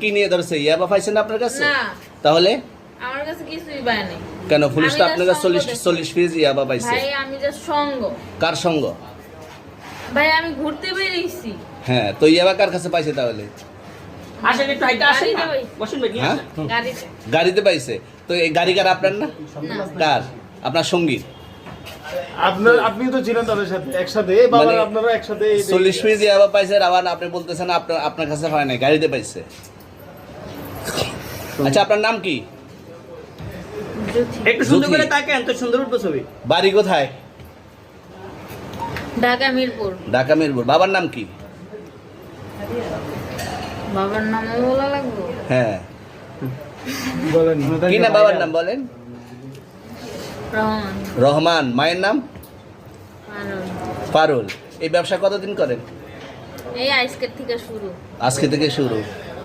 কি নিয়ে ধরছে? ইয়াবা পাইছেন আপনার কাছে? না, তাহলে আমার কাছে কিছুই পায় নাই। কেন পুলিশ তো আমি আপনার কাছে just সঙ্গ 40 পিস ইয়াবা পাইছে? ভাই আমি জাস্ট সঙ্গ। কার সঙ্গ? ভাই আমি ঘুরতে বেরিয়েছি। হ্যাঁ, তো ইয়াবা কার কাছে পাইছে তাহলে? আসেন একটু হাইটা আসেন গাড়িতে ভাই। বসুন ভাই নিয়ে হ্যাঁ? আসেন। গাড়িতে। গাড়িতে পাইছে। তো এই গাড়ি কার, আপনার না? না। কার? আপনার সঙ্গী? আপনি তো ছিলেন তাদের সাথে একসাথে, বাবা মানে আপনারা একসাথে 40 পিস ইয়াবা পাইছে, আবার আপনি বলতেছেন আপনার কাছে হয় নাই, গাড়িতে পাইছে। আচ্ছা, আপনার নাম কি? জ্যোতি। একটু সুন্দর জ্যোতি। করে তাকান তো সুন্দর উঠবো ছবি। বাড়ি কোথায়? ঢাকা মিরপুর। ঢাকা মিরপুর। বাবার নাম কি? বাবার নামও বলা লাগবে? হ্যাঁ, বলেন কি না বাবার নাম বলেন? রহমান। রহমান। মায়ের নাম? পারুল। পারুল। এই ব্যবসা কতদিন করেন? এই আজকের থেকে শুরু। আজকে থেকে শুরু।